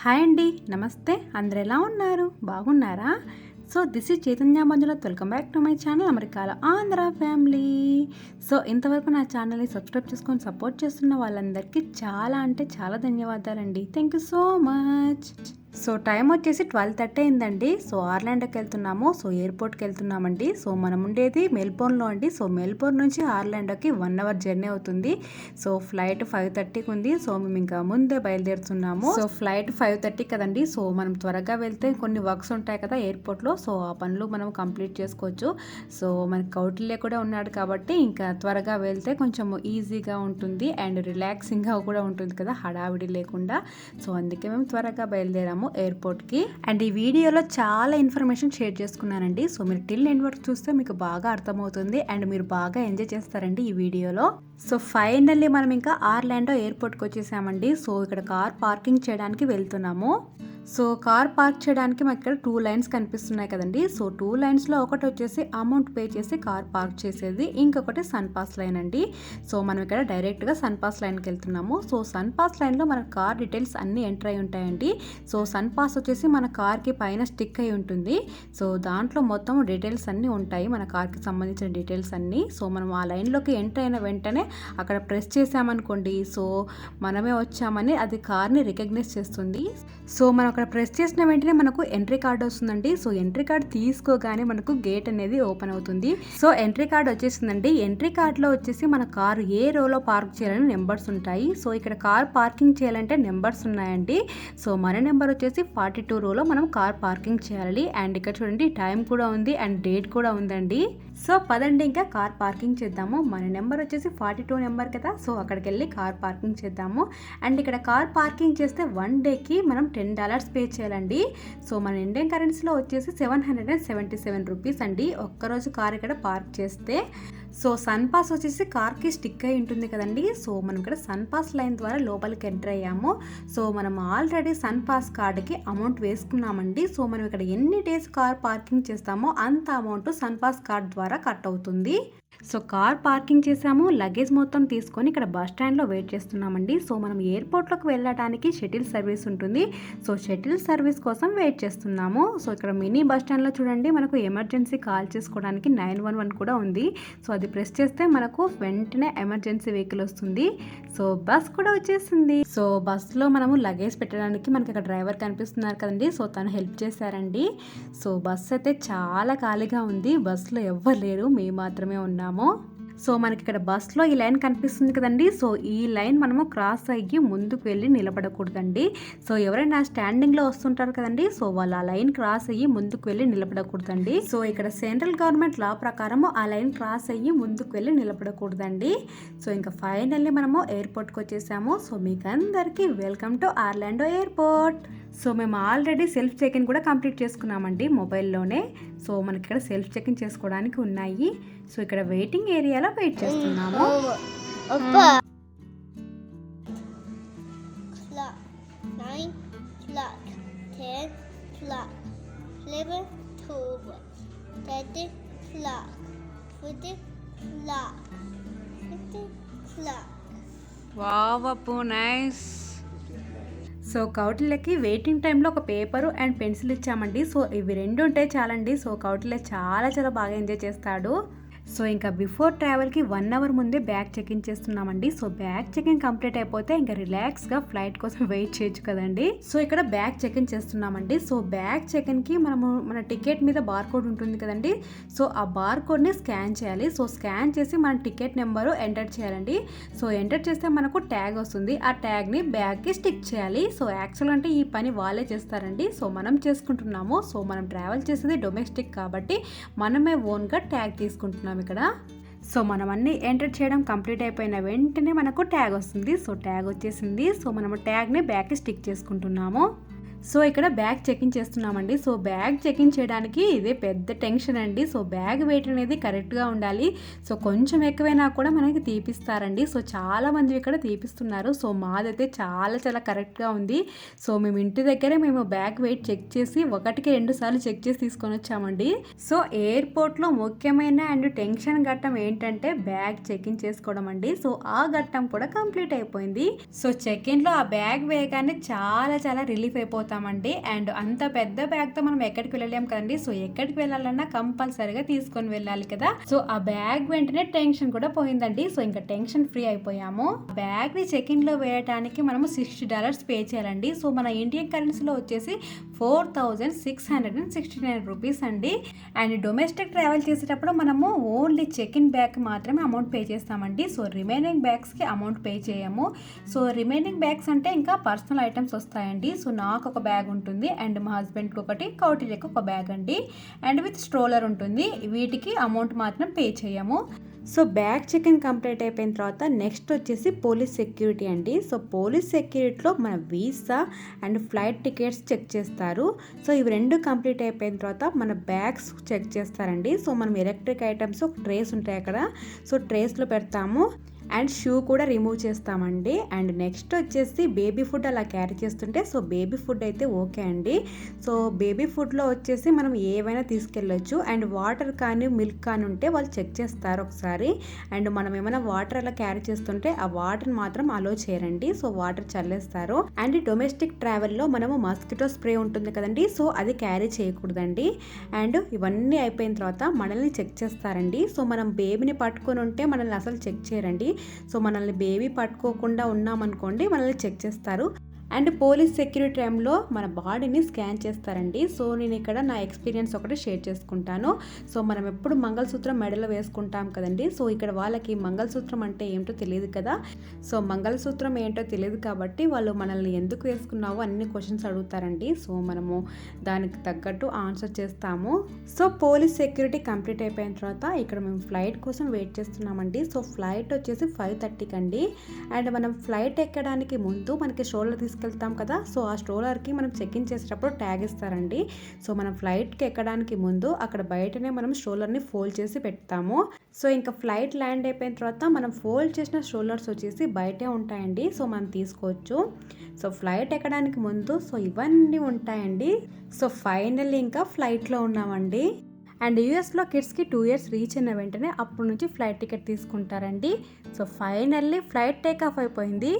Hi అండి, నమస్తే. అందరు ఎలా ఉన్నారు? బాగున్నారా? So this is Chaitanya Manjula. Welcome back to my channel అమెరికాలో ఆంధ్ర ఫ్యామిలీ. సో ఇంతవరకు నా ఛానల్ని సబ్స్క్రైబ్ చేసుకొని సపోర్ట్ చేస్తున్న వాళ్ళందరికీ చాలా అంటే చాలా ధన్యవాదాలండి. Thank you so much. So time వచ్చేసి 12:30 అయిందండి. సో ఆర్లాండోకి వెళ్తున్నాము. సో ఎయిర్పోర్ట్కి వెళ్తున్నామండి. సో మనం ఉండేది మెల్బోర్న్లో అండి. సో మెల్బోర్న్ నుంచి ఆర్లాండోకి 1 అవర్ జర్నీ అవుతుంది. సో ఫ్లైట్ 5:30కి ఉంది. సో మేము ఇంకా ముందే బయలుదేరుతున్నాము. సో ఫ్లైట్ 5:30 కదండి. సో మనం త్వరగా వెళ్తే కొన్ని వర్క్స్ ఉంటాయి కదా ఎయిర్పోర్ట్లో. సో ఆ పనులు మనం కంప్లీట్ చేసుకోవచ్చు. సో మనకి కౌటిల్య కూడా ఉన్నాడు కాబట్టి ఇంకా త్వరగా వెళ్తే కొంచెం ఈజీగా ఉంటుంది అండ్ రిలాక్సింగ్గా కూడా ఉంటుంది కదా, హడావిడి లేకుండా. సో అందుకే మేము త్వరగా బయలుదేరాము ఎయిర్పోర్ట్కి. అండ్ ఈ వీడియోలో చాలా ఇన్ఫర్మేషన్ షేర్ చేసుకున్నానండి. సో మీరు టిల్ ఎండ్ వరకు చూస్తే మీకు బాగా అర్థమవుతుంది అండ్ మీరు బాగా ఎంజాయ్ చేస్తారండి ఈ వీడియోలో. సో ఫైనల్లీ మనం ఇంకా ఆర్లాండో ఎయిర్పోర్ట్కి వచ్చేసామండి. సో ఇక్కడ కార్ పార్కింగ్ చేయడానికి వెళ్తున్నాము. సో కార్ పార్క్ చేయడానికి మాకు ఇక్కడ 2 లైన్స్ కనిపిస్తున్నాయి కదండి. సో 2 లైన్స్లో ఒకటి వచ్చేసి అమౌంట్ పే చేసి కార్ పార్క్ చేసేది, ఇంకొకటి సన్ పాస్ లైన్ అండి. సో మనం ఇక్కడ డైరెక్ట్గా సన్ పాస్ లైన్కి వెళ్తున్నాము. సో సన్ పాస్ లైన్లో మన కార్ డీటెయిల్స్ అన్నీ ఎంటర్ అయి ఉంటాయండి. సో సన్ పాస్ వచ్చేసి మన కార్కి పైన స్టిక్ అయి ఉంటుంది. సో దాంట్లో మొత్తం డీటెయిల్స్ అన్నీ ఉంటాయి, మన కార్కి సంబంధించిన డీటెయిల్స్ అన్నీ. సో మనం ఆ లైన్లోకి ఎంటర్ అయిన వెంటనే అక్కడ ప్రెస్ చేసామనుకోండి, సో మనమే వచ్చామని అది కార్ని రికగ్నైజ్ చేస్తుంది. సో మనం అక్కడ ప్రెస్ చేసిన వెంటనే మనకు ఎంట్రీ కార్డ్ వస్తుందండి. సో ఎంట్రీ కార్డ్ తీసుకోగానే మనకు గేట్ అనేది ఓపెన్ అవుతుంది. సో ఎంట్రీ కార్డ్ వచ్చేసిందండి. ఎంట్రీ కార్డ్లో వచ్చేసి మన కారు ఏ రోలో పార్క్ చేయాలని నెంబర్స్ ఉంటాయి. సో ఇక్కడ కార్ పార్కింగ్ చేయాలంటే నెంబర్స్ ఉన్నాయండి. సో మన నెంబర్ వచ్చేసి 42 రోలో మనం కార్ పార్కింగ్ చేయాలి. అండ్ ఇక్కడ చూడండి టైం కూడా ఉంది అండ్ డేట్ కూడా ఉందండి. సో పదండి ఇంకా కార్ పార్కింగ్ చేద్దాము. మన నెంబర్ వచ్చేసి 42 నెంబర్ కదా. సో అక్కడికి వెళ్ళి కార్ పార్కింగ్ చేద్దాము. అండ్ ఇక్కడ కార్ పార్కింగ్ చేస్తే 1 డేకి మనం $10 పే చేయాలండి. సో మన ఇండియన్ కరెన్సీలో వచ్చేసి 777 రూపీస్ అండి ఒక్కరోజు కార్ ఇక్కడ పార్క్ చేస్తే. సో సన్ పాస్ వచ్చేసి కార్కి స్టిక్ అయి ఉంటుంది కదండి. సో మనం ఇక్కడ సన్ పాస్ లైన్ ద్వారా లోపలికి ఎంటర్ అయ్యాము. సో మనం ఆల్రెడీ సన్ పాస్ కార్డుకి అమౌంట్ వేసుకున్నామండి. సో మనం ఇక్కడ ఎన్ని డేస్ కార్ పార్కింగ్ చేస్తామో అంత అమౌంట్ సన్ పాస్ కార్డ్ ద్వారా కట్ అవుతుంది. సో కార్ పార్కింగ్ చేసాము, లగేజ్ మొత్తం తీసుకొని ఇక్కడ బస్ స్టాండ్లో వెయిట్ చేస్తున్నామండి. సో మనం ఎయిర్పోర్ట్లోకి వెళ్ళడానికి షటిల్ సర్వీస్ ఉంటుంది. సో షటిల్ సర్వీస్ కోసం వెయిట్ చేస్తున్నాము. సో ఇక్కడ మినీ బస్ స్టాండ్లో చూడండి మనకు ఎమర్జెన్సీ కాల్ చేసుకోవడానికి 911 కూడా ఉంది. సో అది ప్రెస్ చేస్తే మనకు వెంటనే ఎమర్జెన్సీ వెహికల్ వస్తుంది. సో బస్ కూడా వచ్చేసింది. సో బస్లో మనము లగేజ్ పెట్టడానికి మనకి ఇక్కడ డ్రైవర్ కనిపిస్తున్నారు కదండి. సో తను హెల్ప్ చేశారండి. సో బస్ అయితే చాలా ఖాళీగా ఉంది, బస్లో ఎవ్వరు లేరు, మేము మాత్రమే ఉన్నాము. సో మనకి ఇక్కడ బస్లో ఈ లైన్ కనిపిస్తుంది కదండి. సో ఈ లైన్ మనము క్రాస్ అయ్యి ముందుకు వెళ్ళి నిలబడకూడదండి. సో ఎవరైనా స్టాండింగ్లో వస్తుంటారు కదండి, సో వాళ్ళు ఆ లైన్ క్రాస్ అయ్యి ముందుకు వెళ్ళి నిలబడకూడదండి. సో ఇక్కడ సెంట్రల్ గవర్నమెంట్ లా ప్రకారము ఆ లైన్ క్రాస్ అయ్యి ముందుకు వెళ్ళి నిలబడకూడదండి. సో ఇంకా ఫైనల్లీ మనము ఎయిర్పోర్ట్కి వచ్చేసాము. సో మీకు అందరికీ welcome to Orlando airport. So మేము ఆల్రెడీ సెల్ఫ్ చెక్-ఇన్ కూడా కంప్లీట్ చేసుకున్నామండి మొబైల్లోనే. సో మనకి ఇక్కడ సెల్ఫ్ చెక్-ఇన్ చేసుకోవడానికి ఉన్నాయి. సో ఇక్కడ వెయిటింగ్ ఏరియాలో వెయిట్ చేస్తున్నాము. వావ్ అప్పు, నైస్. సో కౌటిల్యకి వెయిటింగ్ టైంలో ఒక పేపరు అండ్ పెన్సిల్ ఇచ్చామండి. సో ఇవి 2 ఉంటే చాలండి. సో కౌటిల్య చాలా చాలా బాగా ఎంజాయ్ చేస్తాడు. సో ఇంకా బిఫోర్ ట్రావెల్కి 1 అవర్ ముందే బ్యాగ్ చెక్-ఇన్ చేస్తున్నామండి. సో బ్యాగ్ చెక్-ఇన్ కంప్లీట్ అయిపోతే ఇంకా రిలాక్స్గా ఫ్లైట్ కోసం వెయిట్ చేయొచ్చు కదండి. సో ఇక్కడ బ్యాగ్ చెక్-ఇన్ చేస్తున్నామండి. సో బ్యాగ్ చెక్-ఇన్కి మనము మన టికెట్ మీద బార్కోడ్ ఉంటుంది కదండి. సో ఆ బార్కోడ్ని స్కాన్ చేయాలి. సో స్కాన్ చేసి మన టికెట్ నెంబరు ఎంటర్ చేయాలండి. సో ఎంటర్ చేస్తే మనకు ట్యాగ్ వస్తుంది. ఆ ట్యాగ్ని బ్యాగ్కి స్టిక్ చేయాలి. సో యాక్చువల్ అంటే ఈ పని వాళ్ళే చేస్తారండి. సో మనం చేసుకుంటున్నాము. సో మనం ట్రావెల్ చేసేది డొమెస్టిక్ కాబట్టి మనమే ఓన్గా ట్యాగ్ తీసుకుంటున్నాం ఇక్కడ. సో మనం అన్నీ ఎంటర్ చేయడం కంప్లీట్ అయిపోయిన వెంటనే మనకు ట్యాగ్ వస్తుంది. సో ట్యాగ్ వచ్చేసింది. సో మనము ట్యాగ్ని బ్యాగ్కి స్టిక్ చేసుకుంటున్నాము. సో ఇక్కడ బ్యాగ్ చెకింగ్ చేస్తున్నామండి. సో బ్యాగ్ చెకింగ్ చేయడానికి ఇదే పెద్ద టెన్షన్ అండి. సో బ్యాగ్ వెయిట్ అనేది కరెక్ట్గా ఉండాలి. సో కొంచెం ఎక్కువైనా కూడా మనకి తీపిస్తారండి. సో చాలా మంది ఇక్కడ తీపిస్తున్నారు. సో మాదైతే చాలా చాలా కరెక్ట్గా ఉంది. సో మేము ఇంటి దగ్గరే మేము బ్యాగ్ వెయిట్ చెక్ చేసి 1కి 2 సార్లు చెక్ చేసి తీసుకొని వచ్చామండి. సో ఎయిర్పోర్ట్లో ముఖ్యమైన అండ్ టెన్షన్ ఘట్టం ఏంటంటే బ్యాగ్ చెకింగ్ చేసుకోవడం అండి. సో ఆ ఘట్టం కూడా కంప్లీట్ అయిపోయింది. సో చెక్-ఇన్లో ఆ బ్యాగ్ వేయగానే చాలా చాలా రిలీఫ్ అయిపోతామండి. అండ్ అంత పెద్ద బ్యాగ్తో మనం ఎక్కడికి వెళ్ళలేం కదండి. సో ఎక్కడికి వెళ్ళాలన్నా కంపల్సరీగా తీసుకొని వెళ్ళాలి కదా. సో ఆ బ్యాగ్ వెంటనే టెన్షన్ కూడా పోయిందండి. సో ఇంకా టెన్షన్ ఫ్రీ అయిపోయాము. బ్యాగ్ ని చెక్-ఇన్లో వేయడానికి మనము $60 పే చేయాలండి. సో మన ఇండియన్ కరెన్సీలో వచ్చేసి 4669 రూపీస్ అండి. అండ్ డొమెస్టిక్ ట్రావెల్ చేసేటప్పుడు మనము ఓన్లీ చెక్-ఇన్ బ్యాగ్ మాత్రమే అమౌంట్ పే చేస్తామండి. సో రిమైనింగ్ బ్యాగ్స్కి అమౌంట్ పే చేయము. సో రిమైనింగ్ బ్యాగ్స్ అంటే ఇంకా పర్సనల్ ఐటమ్స్ వస్తాయండి. సో నాకు ఒక బ్యాగ్ ఉంటుంది అండ్ మా హస్బెండ్కి ఒకటి, కౌటిల్యకి ఒక బ్యాగ్ అండి. అండ్ విత్ స్ట్రోలర్ ఉంటుంది. వీటికి అమౌంట్ మాత్రం పే చేయము. సో బ్యాగ్ చెకింగ్ కంప్లీట్ అయిపోయిన తర్వాత నెక్స్ట్ వచ్చేసి పోలీస్ సెక్యూరిటీ అండి. సో పోలీస్ సెక్యూరిటీలో మన visa and flight tickets check చేస్తారు. సో ఇవి 2 కంప్లీట్ అయిపోయిన తర్వాత మన బ్యాగ్స్ చెక్ చేస్తారండి. సో మనం ఎలక్ట్రిక్ ఐటమ్స్ ట్రేస్ ఉంటాయి అక్కడ. సో ట్రేస్లో పెడతాము అండ్ షూ కూడా రిమూవ్ చేస్తామండి. అండ్ నెక్స్ట్ వచ్చేసి బేబీ ఫుడ్ అలా క్యారీ చేస్తుంటే సో బేబీ ఫుడ్ అయితే ఓకే అండి. సో బేబీ ఫుడ్లో వచ్చేసి మనం ఏవైనా తీసుకెళ్ళొచ్చు. అండ్ వాటర్ కానీ మిల్క్ కానీ ఉంటే వాళ్ళు చెక్ చేస్తారు ఒకసారి. అండ్ మనం ఏమైనా వాటర్ అలా క్యారీ చేస్తుంటే ఆ వాటర్ మాత్రం అలో చేయరండి. సో వాటర్ చల్లేస్తారు. అండ్ డొమెస్టిక్ ట్రావెల్లో మనము మస్కిటో స్ప్రే ఉంటుంది కదండి. సో అది క్యారీ చేయకూడదండి. అండ్ ఇవన్నీ అయిపోయిన తర్వాత మనల్ని చెక్ చేస్తారండి. సో మనం బేబీని పట్టుకొని ఉంటే మనల్ని అసలు చెక్ చేయరండి. సో మనల్ని బేబీ పట్టుకోకుండా ఉన్నామనుకోండి మనల్ని చెక్ చేస్తారు. అండ్ పోలీస్ సెక్యూరిటీ టైంలో మన బాడీని స్కాన్ చేస్తారండి. సో నేను ఇక్కడ నా ఎక్స్పీరియన్స్ ఒకటి షేర్ చేసుకుంటాను. సో మనం ఎప్పుడు మంగళసూత్రం మెడలో వేసుకుంటాం కదండి. సో ఇక్కడ వాళ్ళకి మంగళసూత్రం అంటే ఏంటో తెలియదు కదా. సో మంగళసూత్రం ఏంటో తెలియదు కాబట్టి వాళ్ళు మనల్ని ఎందుకు వేసుకున్నావో అన్ని క్వశ్చన్స్ అడుగుతారండి. సో మనము దానికి తగ్గట్టు ఆన్సర్ చేస్తాము. సో పోలీస్ సెక్యూరిటీ కంప్లీట్ అయిపోయిన తర్వాత ఇక్కడ మేము ఫ్లైట్ కోసం వెయిట్ చేస్తున్నామండి. సో ఫ్లైట్ వచ్చేసి 5:30కి అండి. అండ్ మనం ఫ్లైట్ ఎక్కడానికి ముందు మనకి షోల్డర్ తీసుకెళ్తాం కదా. సో ఆ స్ట్రోలర్కి మనం చెక్-ఇన్ చేసేటప్పుడు ట్యాగ్ ఇస్తారండి. సో మనం ఫ్లైట్కి ఎక్కడానికి ముందు అక్కడ బయటనే మనం స్ట్రోలర్ని ఫోల్డ్ చేసి పెడతాము. సో ఇంకా ఫ్లైట్ ల్యాండ్ అయిపోయిన తర్వాత మనం ఫోల్డ్ చేసిన స్ట్రోలర్స్ వచ్చేసి బయటే ఉంటాయండి. సో మనం తీసుకోవచ్చు. సో ఫ్లైట్ ఎక్కడానికి ముందు సో ఇవన్నీ ఉంటాయండి. సో ఫైనల్లీ ఇంకా ఫ్లైట్లో ఉన్నామండి. అండ్ యూఎస్లో కిడ్స్కి 2 years రీచ్ అయిన వెంటనే అప్పటి నుంచి ఫ్లైట్ టికెట్ తీసుకుంటారండి. So finally flight take off అయిపోయింది.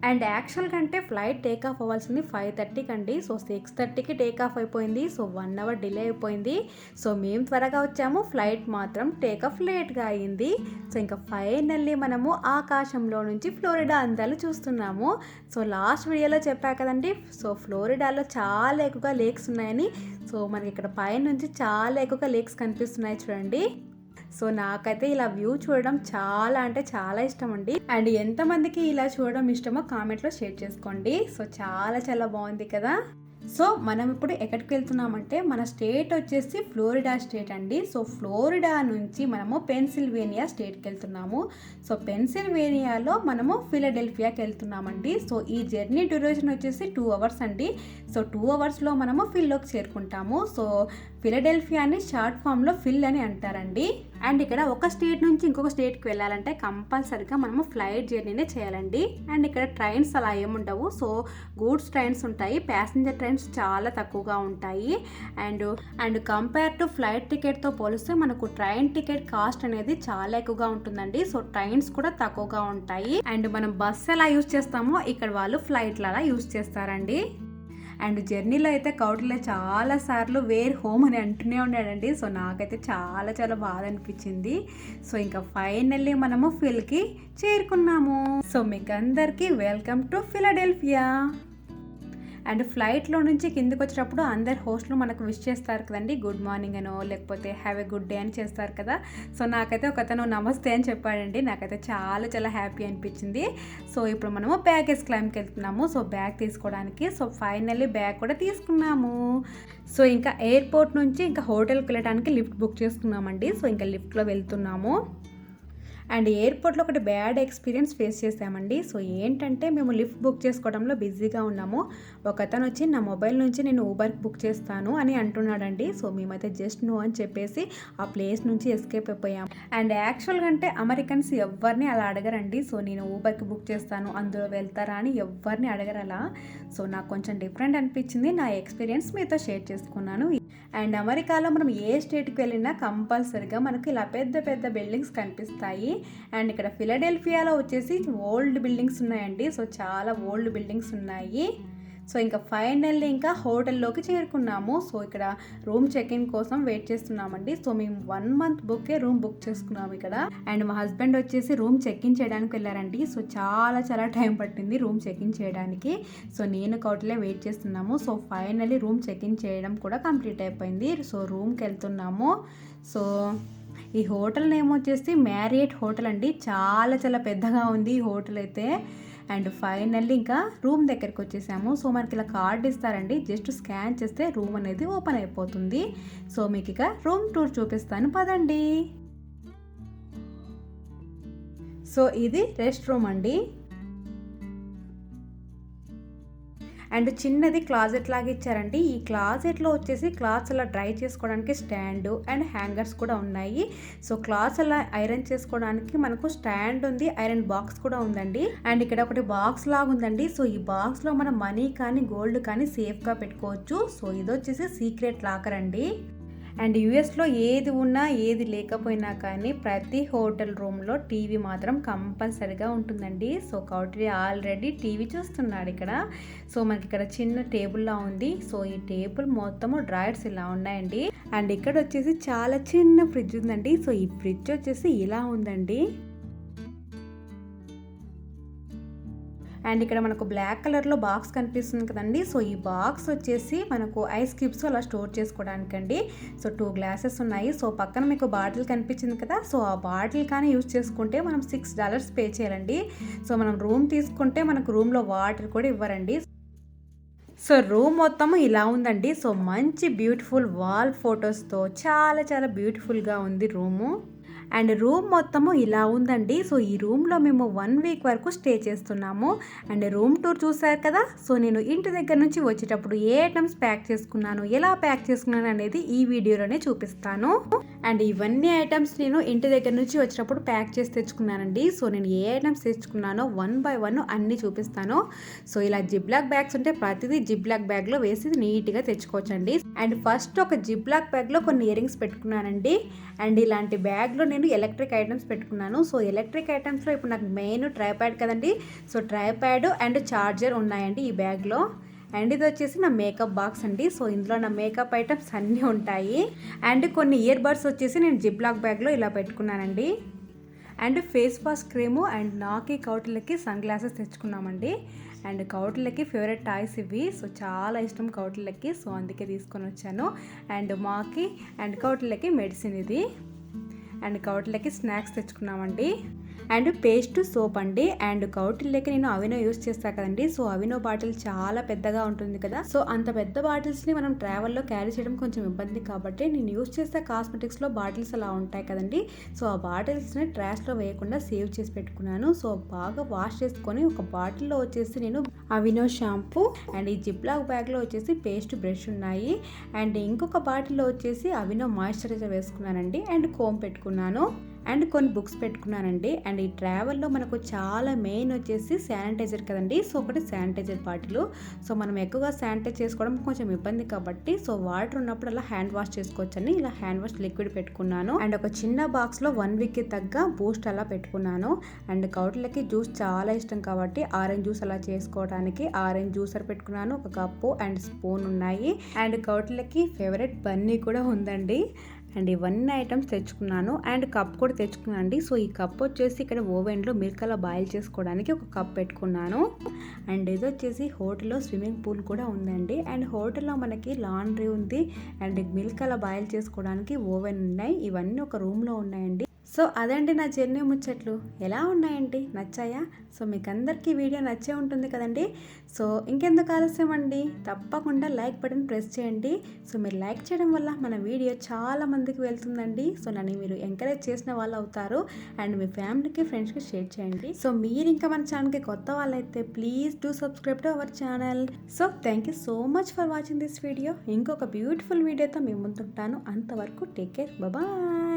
అండ్ యాక్చువల్గా అంటే ఫ్లైట్ టేక్ ఆఫ్ అవ్వాల్సింది 5:30కి అండి. సో 6:30కి టేక్ ఆఫ్ అయిపోయింది. సో 1 hour డిలే అయిపోయింది. సో మేము త్వరగా వచ్చాము. ఫ్లైట్ మాత్రం టేక్ ఆఫ్ లేట్గా అయ్యింది. సో ఇంకా ఫైనల్లీ మనము ఆకాశంలో నుంచి ఫ్లోరిడా అందాలు చూస్తున్నాము. సో లాస్ట్ వీడియోలో చెప్పా కదండి. సో ఫ్లోరిడాలో చాలా ఎక్కువగా లేక్స్ ఉన్నాయని. సో మనకి ఇక్కడ పైన నుంచి చాలా ఎక్కువగా లేక్స్ కనిపిస్తున్నాయి చూడండి. సో నాకైతే ఇలా వ్యూ చూడడం చాలా అంటే చాలా ఇష్టం అండి. అండ్ ఎంతమందికి ఇలా చూడడం ఇష్టమో కామెంట్లో షేర్ చేసుకోండి. సో చాలా చాలా బాగుంది కదా. సో మనం ఇప్పుడు ఎక్కడికి వెళ్తున్నామంటే మన స్టేట్ వచ్చేసి ఫ్లోరిడా స్టేట్ అండి. సో ఫ్లోరిడా నుంచి మనము పెన్సిల్వేనియా స్టేట్కి వెళ్తున్నాము. సో పెన్సిల్వేనియాలో మనము ఫిలడెల్ఫియాకి వెళ్తున్నామండి. సో ఈ జర్నీ డ్యూరేషన్ వచ్చేసి 2 hours అండి. సో 2 hoursలో మనము ఫిల్లోకి చేరుకుంటాము. సో ఫిలడెల్ఫియాని షార్ట్ ఫామ్లో ఫిల్ అని అంటారండి. అండ్ ఇక్కడ ఒక స్టేట్ నుంచి ఇంకొక స్టేట్కి వెళ్ళాలంటే కంపల్సరీగా మనము ఫ్లైట్ జర్నీనే చేయాలండి. అండ్ ఇక్కడ ట్రైన్స్ అలా ఏముండవు. సో గూడ్స్ ట్రైన్స్ ఉంటాయి. ప్యాసింజర్ ట్రైన్స్ చాలా తక్కువగా ఉంటాయి. అండ్ కంపేర్ టు ఫ్లైట్ టికెట్తో పోలిస్తే మనకు ట్రైన్ టికెట్ కాస్ట్ అనేది చాలా ఎక్కువగా ఉంటుందండి. సో ట్రైన్స్ కూడా తక్కువగా ఉంటాయి. అండ్ మనం బస్ ఎలా యూజ్ చేస్తామో ఇక్కడ వాళ్ళు ఫ్లైట్లు అలా యూజ్ చేస్తారండి. అండ్ జర్నీలో అయితే కౌటిల్య చాలా సార్లు వేర్ హోమ్ అని అంటూనే ఉన్నాడండి. సో నాకైతే చాలా చాలా బాధ అనిపించింది. సో ఇంకా ఫైనల్లీ మనము ఫిల్కి చేరుకున్నాము. సో మీకు అందరికీ వెల్కమ్ టు ఫిలడెల్ఫియా. అండ్ ఫ్లైట్లో నుంచి కిందకి వచ్చేటప్పుడు అందరు హోస్ట్లు మనకు విష్ చేస్తారు కదండి. గుడ్ మార్నింగ్ అనో లేకపోతే హ్యావ్ ఎ గుడ్ డే అని చేస్తారు కదా. సో నాకైతే ఒకతను నమస్తే అని చెప్పాడండి. నాకైతే చాలా చాలా హ్యాపీ అనిపించింది. సో ఇప్పుడు మనము బ్యాగేజ్ క్లైమ్కి వెళ్తున్నాము. సో బ్యాగ్ తీసుకోవడానికి. సో ఫైనల్లీ బ్యాగ్ కూడా తీసుకున్నాము. సో ఇంకా ఎయిర్పోర్ట్ నుంచి ఇంకా హోటల్కి వెళ్ళడానికి లిఫ్ట్ బుక్ చేసుకున్నామండి. సో ఇంకా లిఫ్ట్లో వెళ్తున్నాము. అండ్ ఎయిర్పోర్ట్లో ఒకటి బ్యాడ్ ఎక్స్పీరియన్స్ ఫేస్ చేసామండి. సో ఏంటంటే మేము లిఫ్ట్ బుక్ చేసుకోవడంలో బిజీగా ఉన్నాము. ఒకతను వచ్చి నా మొబైల్ నుంచి నేను ఊబర్కి బుక్ చేస్తాను అని అంటున్నాడండి. సో మేమైతే జస్ట్ నో అని చెప్పేసి ఆ ప్లేస్ నుంచి ఎస్కేప్ అయిపోయాం. అండ్ యాక్చువల్గా అంటే అమెరికన్స్ ఎవరిని అలా అడగరండి. సో నేను ఊబర్కి బుక్ చేస్తాను అందులో వెళ్తారా అని ఎవరిని అడగరు అలా. సో నాకు కొంచెం డిఫరెంట్ అనిపించింది. నా ఎక్స్పీరియన్స్ మీతో షేర్ చేసుకున్నాను. అండ్ అమెరికాలో మనం ఏ స్టేట్కి వెళ్ళినా కంపల్సరిగా మనకు ఇలా పెద్ద పెద్ద బిల్డింగ్స్ కనిపిస్తాయి. అండ్ ఇక్కడ ఫిలడెల్ఫియాలో వచ్చేసి ఓల్డ్ బిల్డింగ్స్ ఉన్నాయండి. సో చాలా ఓల్డ్ బిల్డింగ్స్ ఉన్నాయి. సో ఇంకా ఫైనల్లీ ఇంకా హోటల్లోకి చేరుకున్నాము. సో ఇక్కడ రూమ్ చెక్-ఇన్ కోసం వెయిట్ చేస్తున్నామండి. సో మేము 1 month రూమ్ బుక్ చేసుకున్నాము ఇక్కడ. అండ్ మా హస్బెండ్ వచ్చేసి రూమ్ చెక్-ఇన్ చేయడానికి వెళ్ళారండి. సో చాలా టైం పట్టింది రూమ్ చెక్-ఇన్ చేయడానికి. సో నేను కౌటిలే వెయిట్ చేస్తున్నాము. సో ఫైనల్లీ రూమ్ చెక్-ఇన్ చేయడం కూడా కంప్లీట్ అయిపోయింది. సో రూమ్కి వెళ్తున్నాము. సో ఈ హోటల్ నేమ్ వచ్చేసి మ్యారియట్ హోటల్ అండి. చాలా పెద్దగా ఉంది ఈ హోటల్ అయితే. అండ్ ఫైనల్లీ ఇంకా రూమ్ దగ్గరికి వచ్చేసాము. సో మనకి ఇలా కార్డ్ ఇస్తారండి. జస్ట్ స్కాన్ చేస్తే రూమ్ అనేది ఓపెన్ అయిపోతుంది. సో మీకు ఇక రూమ్ టూర్ చూపిస్తాను పదండి. సో ఇది రెస్ట్ రూమ్ అండి. అండ్ చిన్నది క్లాజెట్ లాగా ఇచ్చారండి. ఈ క్లాజెట్లో వచ్చేసి క్లాత్స్ అలా డ్రై చేసుకోవడానికి స్టాండ్ అండ్ హ్యాంగర్స్ కూడా ఉన్నాయి. సో క్లాత్స్ అలా ఐరన్ చేసుకోవడానికి మనకు స్టాండ్ ఉంది, ఐరన్ బాక్స్ కూడా ఉందండి. అండ్ ఇక్కడ ఒకటి బాక్స్ లాగా ఉందండి. సో ఈ బాక్స్లో మనం మనీ కానీ గోల్డ్ కానీ సేఫ్గా పెట్టుకోవచ్చు. సో ఇది వచ్చేసి సీక్రెట్ లాకర్ అండి. అండ్ యూఎస్లో ఏది ఉన్నా ఏది లేకపోయినా కానీ ప్రతి హోటల్ రూమ్లో టీవీ మాత్రం కంపల్సరిగా ఉంటుందండి. సో కౌటిలి ఆల్రెడీ టీవీ చూస్తున్నాడు ఇక్కడ. సో మనకి ఇక్కడ చిన్న టేబుల్లా ఉంది. సో ఈ టేబుల్ మొత్తము డ్రాయర్స్ ఇలా ఉన్నాయండి. అండ్ ఇక్కడ వచ్చేసి చాలా చిన్న ఫ్రిడ్జ్ ఉందండి. సో ఈ ఫ్రిడ్జ్ వచ్చేసి ఇలా ఉందండి. అండ్ ఇక్కడ మనకు బ్లాక్ కలర్లో బాక్స్ కనిపిస్తుంది కదండి. సో ఈ బాక్స్ వచ్చేసి మనకు ఐస్ క్యూబ్స్ అలా స్టోర్ చేసుకోవడానికి అండి. సో 2 glasses ఉన్నాయి. సో పక్కన మీకు బాటిల్ కనిపించింది కదా. సో ఆ బాటిల్ కానీ యూజ్ చేసుకుంటే మనం $6 పే చేయాలండి. సో మనం రూమ్ తీసుకుంటే మనకు రూమ్లో వాటర్ కూడా ఇవ్వరండి. సో రూమ్ మొత్తము ఇలా ఉందండి. సో మంచి బ్యూటిఫుల్ వాల్ ఫొటోస్తో చాలా బ్యూటిఫుల్గా ఉంది రూము. అండ్ రూమ్ మొత్తము ఇలా ఉందండి. సో ఈ రూమ్లో మేము 1 week వరకు స్టే చేస్తున్నాము. అండ్ రూమ్ టూర్ చూసారు కదా. సో నేను ఇంటి దగ్గర నుంచి వచ్చేటప్పుడు ఏ ఐటమ్స్ ప్యాక్ చేసుకున్నాను, ఎలా ప్యాక్ చేసుకున్నాను అనేది ఈ వీడియోలోనే చూపిస్తాను. అండ్ ఇవన్నీ ఐటమ్స్ నేను ఇంటి దగ్గర నుంచి వచ్చేటప్పుడు ప్యాక్ చేసి తెచ్చుకున్నానండి. సో నేను ఏ ఐటమ్స్ తెచ్చుకున్నానో 1 by 1 అన్నీ చూపిస్తాను. సో ఇలా జిప్లాక్ బ్యాగ్స్ ఉంటే ప్రతిదీ జిప్లాక్ బ్యాగ్లో వేసి నీట్గా తెచ్చుకోవచ్చండి. అండ్ ఫస్ట్ ఒక జిప్లాక్ బ్యాగ్లో కొన్ని ఇయర్ రింగ్స్ పెట్టుకున్నానండి. అండ్ ఇలాంటి బ్యాగ్లో నేను ఎలక్ట్రిక్ ఐటమ్స్ పెట్టుకున్నాను. సో ఎలక్ట్రిక్ ఐటమ్స్లో ఇప్పుడు నాకు మెయిన్ ట్రైప్యాడ్ కదండి. సో ట్రైప్యాడ్ అండ్ ఛార్జర్ ఉన్నాయండి ఈ బ్యాగ్లో. అండ్ ఇది వచ్చేసి నా మేకప్ బాక్స్ అండి. సో ఇందులో నా మేకప్ ఐటమ్స్ అన్నీ ఉంటాయి. అండ్ కొన్ని ఇయర్ బడ్స్ వచ్చేసి నేను జిప్లాక్ బ్యాగ్లో ఇలా పెట్టుకున్నానండి. And face wash cream and నాకి కౌటిలకి సన్ గ్లాసెస్ తెచ్చుకున్నామండి. అండ్ కౌటిలకి ఫేవరెట్ టాయ్స్ ఇవి. సో చాలా ఇష్టం కౌటిలకి. సో అందుకే తీసుకొని వచ్చాను. అండ్ మాకి అండ్ కౌటిలకి మెడిసిన్ ఇది. అండ్ కౌటిలకి స్నాక్స్ తెచ్చుకున్నామండి. అండ్ పేస్ట్ సోప్ అండి. అండ్ కౌటిల్యకి నేను అవినో యూస్ చేస్తాను కదండి. సో అవినో బాటిల్ చాలా పెద్దగా ఉంటుంది కదా. సో అంత పెద్ద బాటిల్స్ని మనం ట్రావెల్లో క్యారీ చేయడం కొంచెం ఇబ్బంది కాబట్టి నేను యూస్ చేసే కాస్మెటిక్స్లో బాటిల్స్ అలా ఉంటాయి కదండి. సో ఆ బాటిల్స్ని ట్రాష్లో వేయకుండా సేవ్ చేసి పెట్టుకున్నాను. సో బాగా వాష్ చేసుకొని ఒక బాటిల్లో వచ్చేసి నేను అవినో షాంపూ అండ్ ఈ జిప్లాక్ బ్యాగ్లో వచ్చేసి పేస్ట్ బ్రష్ ఉన్నాయి. అండ్ ఇంకొక బాటిల్లో వచ్చేసి అవినో మాయిశ్చరైజర్ వేసుకున్నానండి. అండ్ కోమ్ పెట్టుకున్నాను. అండ్ కొన్ని బుక్స్ పెట్టుకున్నానండి. అండ్ ఈ ట్రావెల్లో మనకు చాలా మెయిన్ వచ్చేసి శానిటైజర్ కదండి. సో ఒకటి శానిటైజర్ బాటిల్. సో మనం ఎక్కువగా శానిటైజ్ చేసుకోవడం కొంచెం ఇబ్బంది కాబట్టి సో వాటర్ ఉన్నప్పుడు అలా హ్యాండ్ వాష్ చేసుకోవచ్చని ఇలా హ్యాండ్ వాష్ లిక్విడ్ పెట్టుకున్నాను. అండ్ ఒక చిన్న బాక్స్లో 1 weekకి తగ్గ బూస్ట్ అలా పెట్టుకున్నాను. అండ్ కౌటిలకి జ్యూస్ చాలా ఇష్టం కాబట్టి ఆరెంజ్ జ్యూస్ అలా చేసుకోవడానికి ఆరెంజ్ జ్యూసర్ పెట్టుకున్నాను. ఒక కప్పు అండ్ స్పూన్ ఉన్నాయి. అండ్ కౌటిలకి ఫేవరెట్ బన్నీ కూడా ఉందండి. అండ్ ఇవన్నీ ఐటమ్స్ తెచ్చుకున్నాను. అండ్ కప్ కూడా తెచ్చుకున్నాను అండి. సో ఈ కప్ వచ్చేసి ఇక్కడ ఓవెన్లో మిల్క్ అలా బాయిల్ చేసుకోవడానికి ఒక కప్ పెట్టుకున్నాను. అండ్ ఇది వచ్చేసి హోటల్లో స్విమ్మింగ్ పూల్ కూడా ఉందండి. అండ్ హోటల్లో మనకి లాండ్రీ ఉంది. అండ్ మిల్క్ అలా బాయిల్ చేసుకోవడానికి ఓవెన్ ఉన్నాయి. ఇవన్నీ ఒక రూమ్లో ఉన్నాయండి. సో అదండి నా జర్నీ ముచ్చట్లు. ఎలా ఉన్నాయండి? నచ్చాయా? సో మీకు అందరికీ వీడియో నచ్చే ఉంటుంది కదండి. సో ఇంకెందుకు ఆలస్యం అండి, తప్పకుండా లైక్ బటన్ ప్రెస్ చేయండి. సో మీరు లైక్ చేయడం వల్ల మన వీడియో చాలా మందికి వెళ్తుందండి. సో నన్ను మీరు ఎంకరేజ్ చేసిన వాళ్ళు అవుతారు. అండ్ మీ ఫ్యామిలీకి, ఫ్రెండ్స్కి షేర్ చేయండి. సో మీరు ఇంకా మన ఛానల్కి కొత్త వాళ్ళైతే please do subscribe to our channel. So thank you so much for watching this video. ఇంకొక బ్యూటిఫుల్ వీడియోతో మీ ముందుంటాను. అంతవరకు టేక్ కేర్, బాయ్.